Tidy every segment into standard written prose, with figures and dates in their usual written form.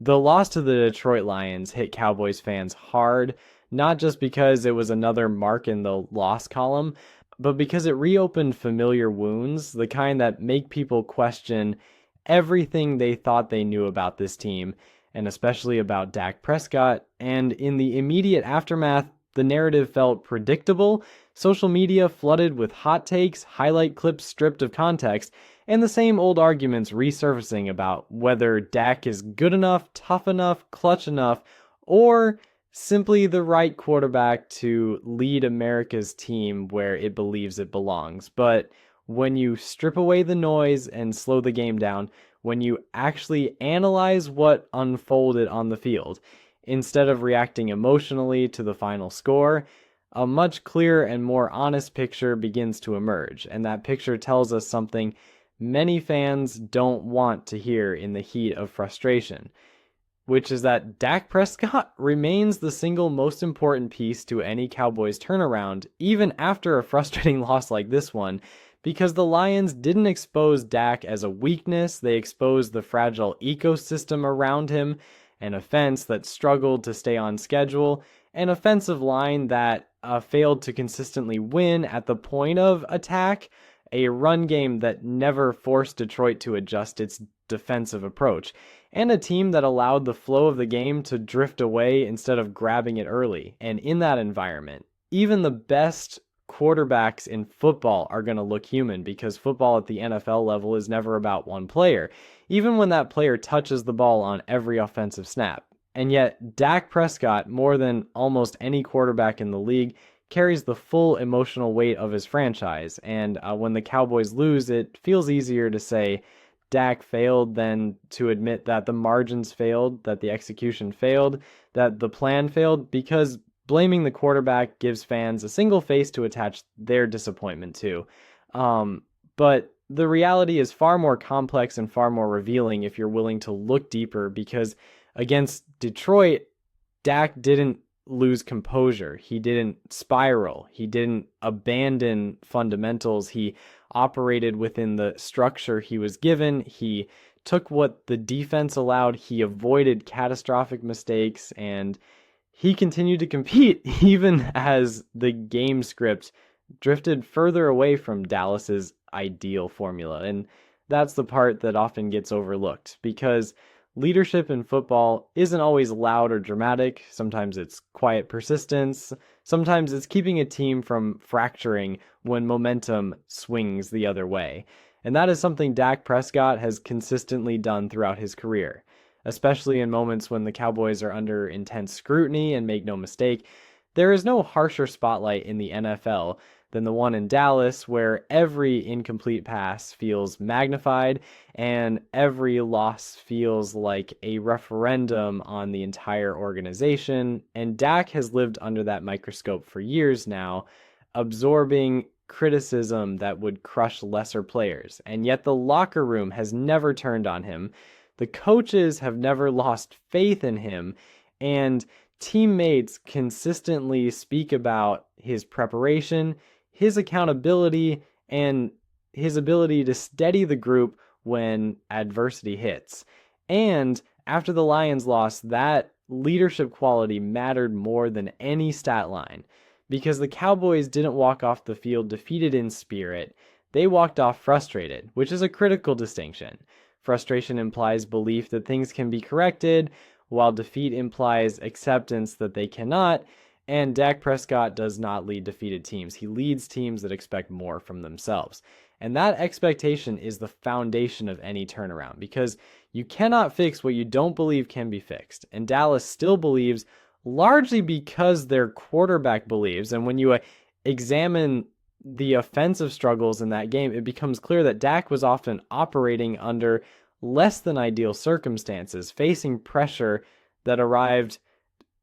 The loss to the Detroit Lions hit Cowboys fans hard, not just because it was another mark in the loss column, but because it reopened familiar wounds, the kind that make people question everything they thought they knew about this team, and especially about Dak Prescott. And in the immediate aftermath, the narrative felt predictable. Social media flooded with hot takes, highlight clips stripped of context, and the same old arguments resurfacing about whether Dak is good enough, tough enough, clutch enough, or simply the right quarterback to lead America's team where it believes it belongs. But when you strip away the noise and slow the game down, when you actually analyze what unfolded on the field, instead of reacting emotionally to the final score, a much clearer and more honest picture begins to emerge. And that picture tells us something many fans don't want to hear in the heat of frustration, which is that Dak Prescott remains the single most important piece to any Cowboys turnaround, even after a frustrating loss like this one, because the Lions didn't expose Dak as a weakness. They exposed the fragile ecosystem around him, an offense that struggled to stay on schedule, an offensive line that failed to consistently win at the point of attack, a run game that never forced Detroit to adjust its defensive approach, and a team that allowed the flow of the game to drift away instead of grabbing it early. And in that environment, even the best quarterbacks in football are going to look human, because football at the NFL level is never about one player, even when that player touches the ball on every offensive snap. And yet, Dak Prescott, more than almost any quarterback in the league, carries the full emotional weight of his franchise. And when the Cowboys lose, it feels easier to say Dak failed than to admit that the margins failed, that the execution failed, that the plan failed, because blaming the quarterback gives fans a single face to attach their disappointment to. But the reality is far more complex and far more revealing if you're willing to look deeper, because against Detroit, Dak didn't lose composure. He didn't spiral. He didn't abandon fundamentals. He operated within the structure he was given. He took what the defense allowed. He avoided catastrophic mistakes, and he continued to compete even as the game script drifted further away from Dallas's ideal formula. And that's the part that often gets overlooked, because leadership in football isn't always loud or dramatic. Sometimes it's quiet persistence. Sometimes it's keeping a team from fracturing when momentum swings the other way. And that is something Dak Prescott has consistently done throughout his career, especially in moments when the Cowboys are under intense scrutiny. And make no mistake, there is no harsher spotlight in the NFL than the one in Dallas, where every incomplete pass feels magnified and every loss feels like a referendum on the entire organization. And Dak has lived under that microscope for years now, absorbing criticism that would crush lesser players. And yet the locker room has never turned on him. The coaches have never lost faith in him, and teammates consistently speak about his preparation, his accountability, and his ability to steady the group when adversity hits. And after the Lions lost, that leadership quality mattered more than any stat line, because the Cowboys didn't walk off the field defeated in spirit. They walked off frustrated, which is a critical distinction. Frustration implies belief that things can be corrected, while defeat implies acceptance that they cannot. And Dak Prescott does not lead defeated teams. He leads teams that expect more from themselves. And that expectation is the foundation of any turnaround, because you cannot fix what you don't believe can be fixed. And Dallas still believes, largely because their quarterback believes. And when you examine the offensive struggles in that game, it becomes clear that Dak was often operating under less than ideal circumstances, facing pressure that arrived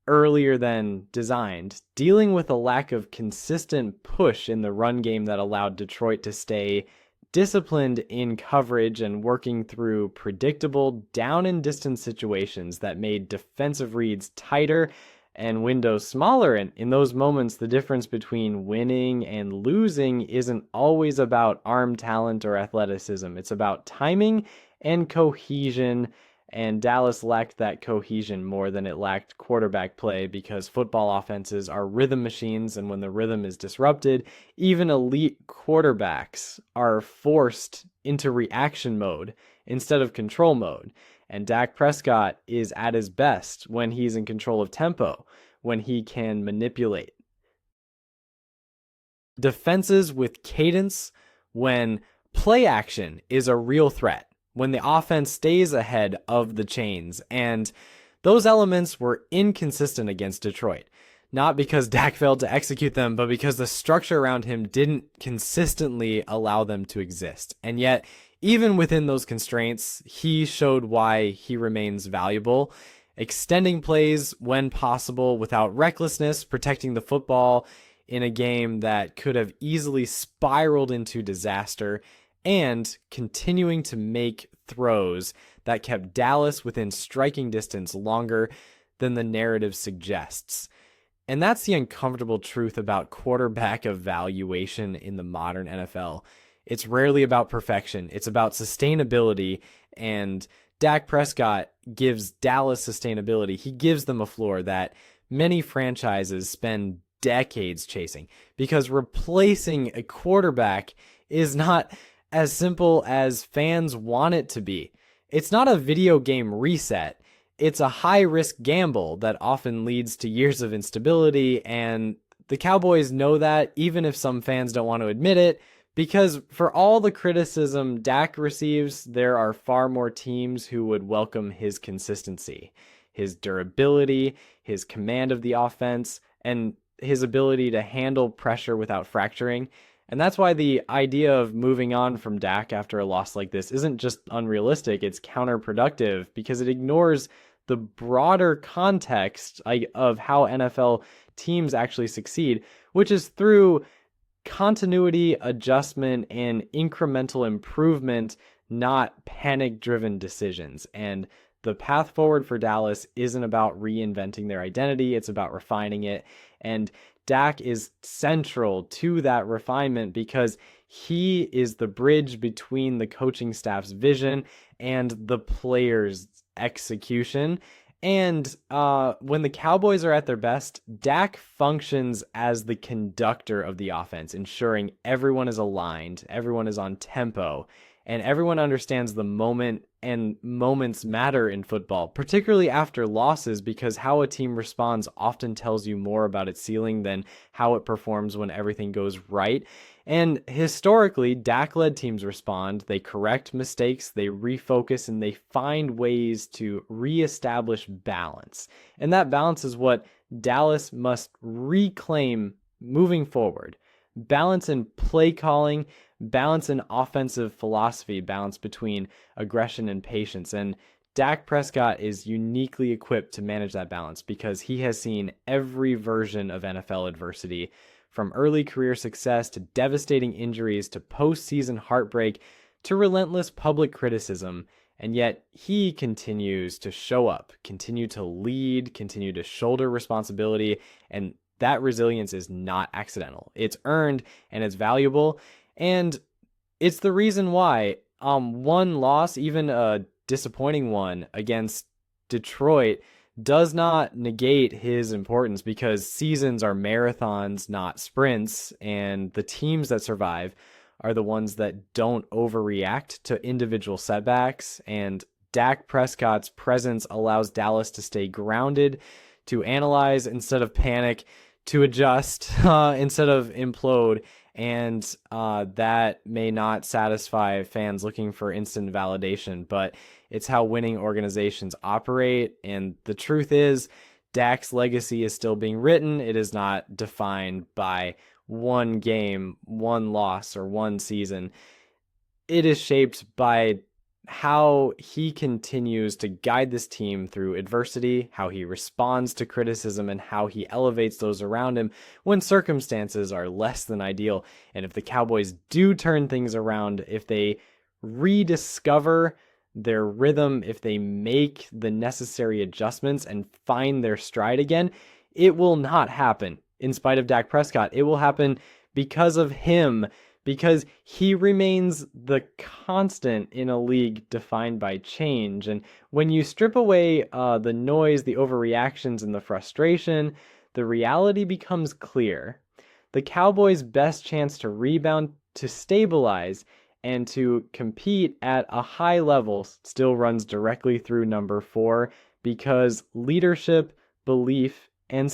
earlier than designed, dealing with a lack of consistent push in the run game that allowed Detroit to stay disciplined in coverage, and working through predictable down and distance situations that made defensive reads tighter and windows smaller. And in those moments, the difference between winning and losing isn't always about arm talent or athleticism. It's about timing and cohesion And Dallas lacked that cohesion more than it lacked quarterback play because football offenses are rhythm machines, and when the rhythm is disrupted, even elite quarterbacks are forced into reaction mode instead of control mode. And Dak Prescott is at his best when he's in control of tempo, when he can manipulate defenses with cadence, when play action is a real threat, when the offense stays ahead of the chains. And those elements were inconsistent against Detroit. Not because Dak failed to execute them, but because the structure around him didn't consistently allow them to exist. And yet, even within those constraints, he showed why he remains valuable. Extending plays when possible without recklessness, protecting the football in a game that could have easily spiraled into disaster, and continuing to make throws that kept Dallas within striking distance longer than the narrative suggests. And that's the uncomfortable truth about quarterback evaluation in the modern NFL. It's rarely about perfection. It's about sustainability, and Dak Prescott gives Dallas sustainability. He gives them a floor that many franchises spend decades chasing, because replacing a quarterback is not as simple as fans want it to be. It's not a video game reset. It's a high-risk gamble that often leads to years of instability, and the Cowboys know that, even if some fans don't want to admit it, because for all the criticism Dak receives, there are far more teams who would welcome his consistency, his durability, his command of the offense, and his ability to handle pressure without fracturing. And that's why the idea of moving on from Dak after a loss like this isn't just unrealistic, it's counterproductive, because it ignores the broader context of how NFL teams actually succeed, which is through continuity, adjustment, and incremental improvement, not panic-driven decisions. And the path forward for Dallas isn't about reinventing their identity, it's about refining it. And Dak is central to that refinement because he is the bridge between the coaching staff's vision and the players' execution. And when the Cowboys are at their best, Dak functions as the conductor of the offense, ensuring everyone is aligned, everyone is on tempo, and everyone understands the moment, and moments matter in football, particularly after losses, because how a team responds often tells you more about its ceiling than how it performs when everything goes right. And historically, Dak-led teams respond, they correct mistakes, they refocus, and they find ways to reestablish balance. And that balance is what Dallas must reclaim moving forward. Balance in play calling, balance in offensive philosophy, balance between aggression and patience. And Dak Prescott is uniquely equipped to manage that balance because he has seen every version of NFL adversity, from early career success to devastating injuries to postseason heartbreak to relentless public criticism. And yet he continues to show up, continue to lead, continue to shoulder responsibility. And that resilience is not accidental. It's earned and it's valuable. And it's the reason why one loss, even a disappointing one against Detroit, does not negate his importance, because seasons are marathons, not sprints, and the teams that survive are the ones that don't overreact to individual setbacks. And Dak Prescott's presence allows Dallas to stay grounded, to analyze instead of panic, to adjust instead of implode. And that may not satisfy fans looking for instant validation, but it's how winning organizations operate. And the truth is, Dak's legacy is still being written. It is not defined by one game, one loss, or one season. It is shaped by how he continues to guide this team through adversity, how he responds to criticism, and how he elevates those around him when circumstances are less than ideal. And if the Cowboys do turn things around, if they rediscover their rhythm, if they make the necessary adjustments and find their stride again, it will not happen in spite of Dak Prescott. It will happen because of him because he remains the constant in a league defined by change. And when you strip away the noise, the overreactions, and the frustration, the reality becomes clear. The Cowboys' best chance to rebound, to stabilize, and to compete at a high level still runs directly through number 4, because leadership, belief, and